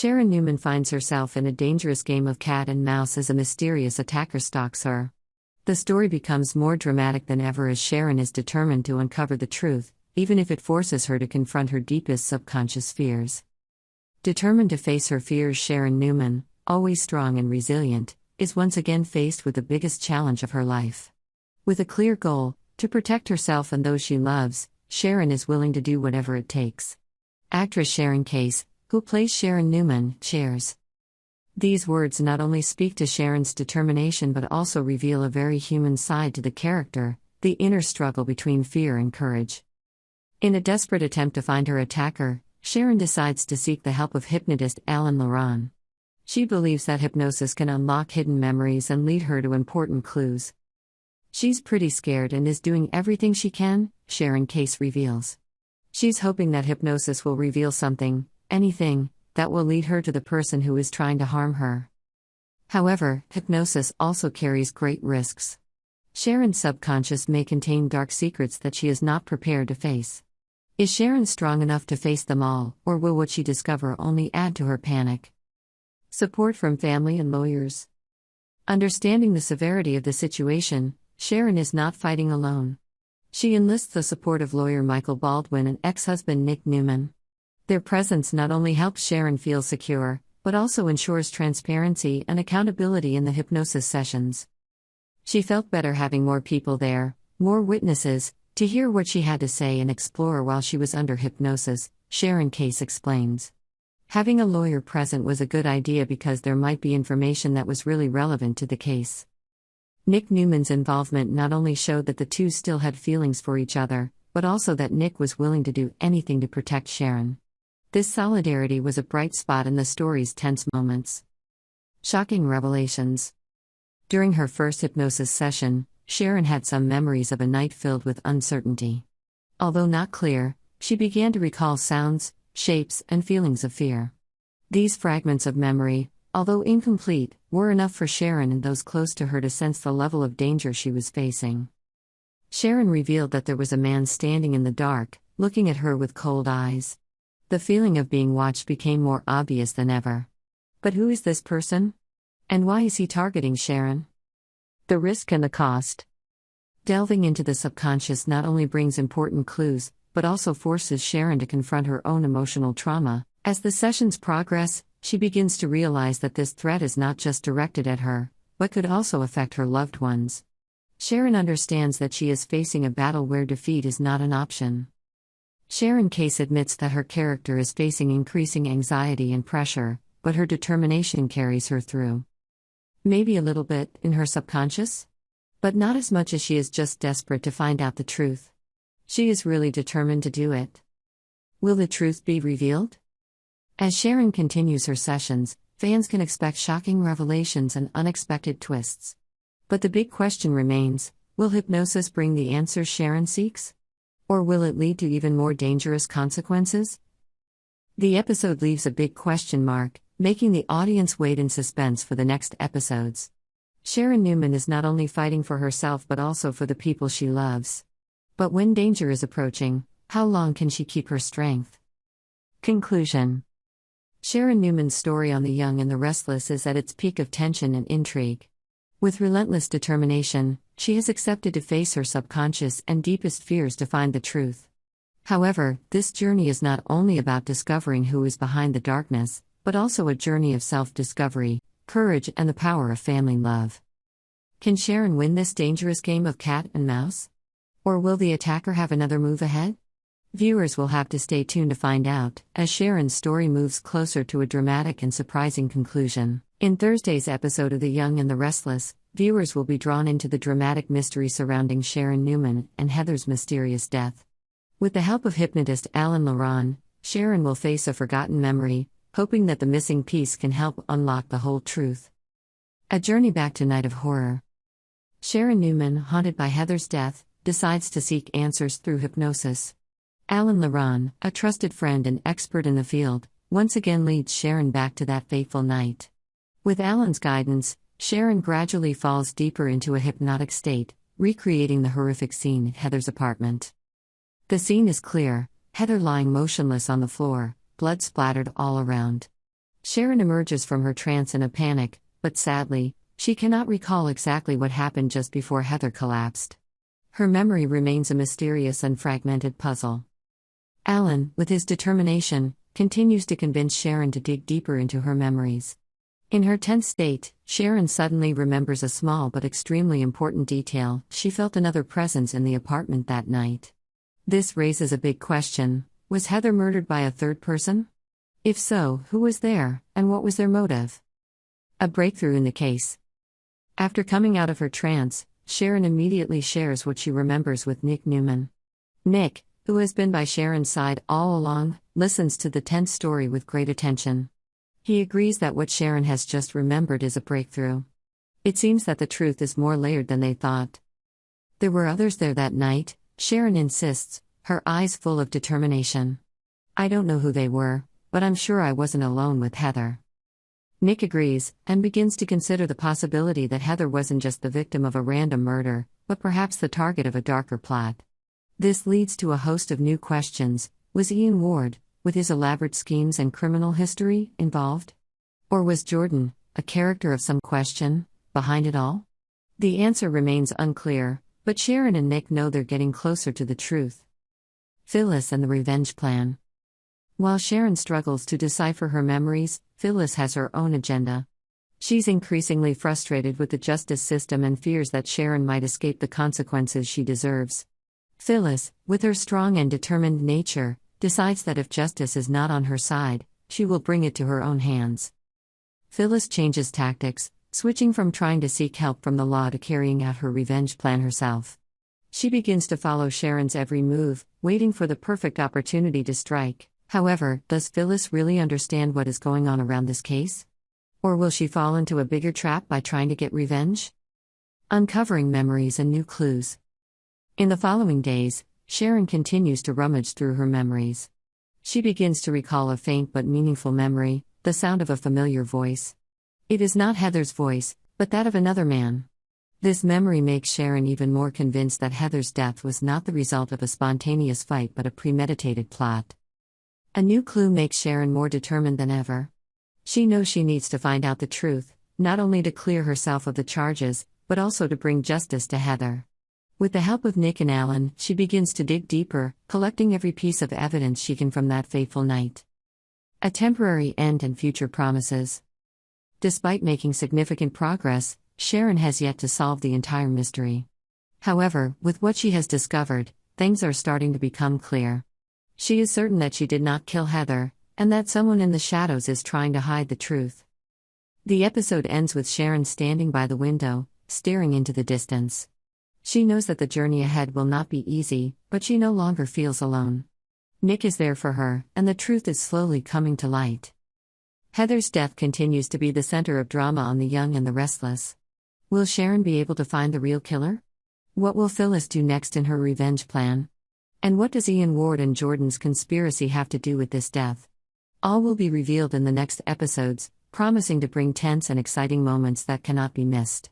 Sharon Newman finds herself in a dangerous game of cat and mouse as a mysterious attacker stalks her. The story becomes more dramatic than ever as Sharon is determined to uncover the truth, even if it forces her to confront her deepest subconscious fears. Determined to face her fears, Sharon Newman, always strong and resilient, is once again faced with the biggest challenge of her life. With a clear goal, to protect herself and those she loves, Sharon is willing to do whatever it takes. Actress Sharon Case, who plays Sharon Newman, shares. These words not only speak to Sharon's determination but also reveal a very human side to the character, the inner struggle between fear and courage. In a desperate attempt to find her attacker, Sharon decides to seek the help of hypnotist Alan Laron. She believes that hypnosis can unlock hidden memories and lead her to important clues. She's pretty scared and is doing everything she can, Sharon Case reveals. She's hoping that hypnosis will reveal something, anything, that will lead her to the person who is trying to harm her. However, hypnosis also carries great risks. Sharon's subconscious may contain dark secrets that she is not prepared to face. Is Sharon strong enough to face them all, or will what she discover only add to her panic? Support from family and lawyers. Understanding the severity of the situation, Sharon is not fighting alone. She enlists the support of lawyer Michael Baldwin and ex-husband Nick Newman. Their presence not only helps Sharon feel secure, but also ensures transparency and accountability in the hypnosis sessions. She felt better having more people there, more witnesses, to hear what she had to say and explore while she was under hypnosis, Sharon Case explains. Having a lawyer present was a good idea because there might be information that was really relevant to the case. Nick Newman's involvement not only showed that the two still had feelings for each other, but also that Nick was willing to do anything to protect Sharon. This solidarity was a bright spot in the story's tense moments. Shocking revelations. During her first hypnosis session, Sharon had some memories of a night filled with uncertainty. Although not clear, she began to recall sounds, shapes, and feelings of fear. These fragments of memory, although incomplete, were enough for Sharon and those close to her to sense the level of danger she was facing. Sharon revealed that there was a man standing in the dark, looking at her with cold eyes. The feeling of being watched became more obvious than ever. But who is this person? And why is he targeting Sharon? The risk and the cost. Delving into the subconscious not only brings important clues, but also forces Sharon to confront her own emotional trauma. As the sessions progress, she begins to realize that this threat is not just directed at her, but could also affect her loved ones. Sharon understands that she is facing a battle where defeat is not an option. Sharon Case admits that her character is facing increasing anxiety and pressure, but her determination carries her through. Maybe a little bit, in her subconscious? But not as much as she is just desperate to find out the truth. She is really determined to do it. Will the truth be revealed? As Sharon continues her sessions, fans can expect shocking revelations and unexpected twists. But the big question remains, will hypnosis bring the answers Sharon seeks? Or will it lead to even more dangerous consequences? The episode leaves a big question mark, making the audience wait in suspense for the next episodes. Sharon Newman is not only fighting for herself but also for the people she loves. But when danger is approaching, how long can she keep her strength? Conclusion. Sharon Newman's story on The Young and the Restless is at its peak of tension and intrigue. With relentless determination, she has accepted to face her subconscious and deepest fears to find the truth. However, this journey is not only about discovering who is behind the darkness, but also a journey of self-discovery, courage, and the power of family love. Can Sharon win this dangerous game of cat and mouse? Or will the attacker have another move ahead? Viewers will have to stay tuned to find out, as Sharon's story moves closer to a dramatic and surprising conclusion. In Thursday's episode of The Young and the Restless, viewers will be drawn into the dramatic mystery surrounding Sharon Newman and Heather's mysterious death. With the help of hypnotist Alan Laron, Sharon will face a forgotten memory, hoping that the missing piece can help unlock the whole truth. A journey back to Night of Horror. Sharon Newman, haunted by Heather's death, decides to seek answers through hypnosis. Alan Laron, a trusted friend and expert in the field, once again leads Sharon back to that fateful night. With Alan's guidance, Sharon gradually falls deeper into a hypnotic state, recreating the horrific scene at Heather's apartment. The scene is clear, Heather lying motionless on the floor, blood splattered all around. Sharon emerges from her trance in a panic, but sadly, she cannot recall exactly what happened just before Heather collapsed. Her memory remains a mysterious and fragmented puzzle. Alan, with his determination, continues to convince Sharon to dig deeper into her memories. In her tense state, Sharon suddenly remembers a small but extremely important detail: she felt another presence in the apartment that night. This raises a big question: was Heather murdered by a third person? If so, who was there, and what was their motive? A breakthrough in the case. After coming out of her trance, Sharon immediately shares what she remembers with Nick Newman. Nick, who has been by Sharon's side all along, listens to the tense story with great attention. He agrees that what Sharon has just remembered is a breakthrough. It seems that the truth is more layered than they thought. There were others there that night, Sharon insists, her eyes full of determination. I don't know who they were, but I'm sure I wasn't alone with Heather. Nick agrees, and begins to consider the possibility that Heather wasn't just the victim of a random murder, but perhaps the target of a darker plot. This leads to a host of new questions. Was Ian Ward, with his elaborate schemes and criminal history, involved? Or was Jordan, a character of some question, behind it all? The answer remains unclear, but Sharon and Nick know they're getting closer to the truth. Phyllis and the revenge plan. While Sharon struggles to decipher her memories, Phyllis has her own agenda. She's increasingly frustrated with the justice system and fears that Sharon might escape the consequences she deserves. Phyllis, with her strong and determined nature, decides that if justice is not on her side, she will bring it to her own hands. Phyllis changes tactics, switching from trying to seek help from the law to carrying out her revenge plan herself. She begins to follow Sharon's every move, waiting for the perfect opportunity to strike. However, does Phyllis really understand what is going on around this case? Or will she fall into a bigger trap by trying to get revenge? Uncovering memories and new clues. In the following days, Sharon continues to rummage through her memories. She begins to recall a faint but meaningful memory, the sound of a familiar voice. It is not Heather's voice, but that of another man. This memory makes Sharon even more convinced that Heather's death was not the result of a spontaneous fight but a premeditated plot. A new clue makes Sharon more determined than ever. She knows she needs to find out the truth, not only to clear herself of the charges, but also to bring justice to Heather. With the help of Nick and Alan, she begins to dig deeper, collecting every piece of evidence she can from that fateful night. A temporary end and future promises. Despite making significant progress, Sharon has yet to solve the entire mystery. However, with what she has discovered, things are starting to become clear. She is certain that she did not kill Heather, and that someone in the shadows is trying to hide the truth. The episode ends with Sharon standing by the window, staring into the distance. She knows that the journey ahead will not be easy, but she no longer feels alone. Nick is there for her, and the truth is slowly coming to light. Heather's death continues to be the center of drama on The Young and the Restless. Will Sharon be able to find the real killer? What will Phyllis do next in her revenge plan? And what does Ian Ward and Jordan's conspiracy have to do with this death? All will be revealed in the next episodes, promising to bring tense and exciting moments that cannot be missed.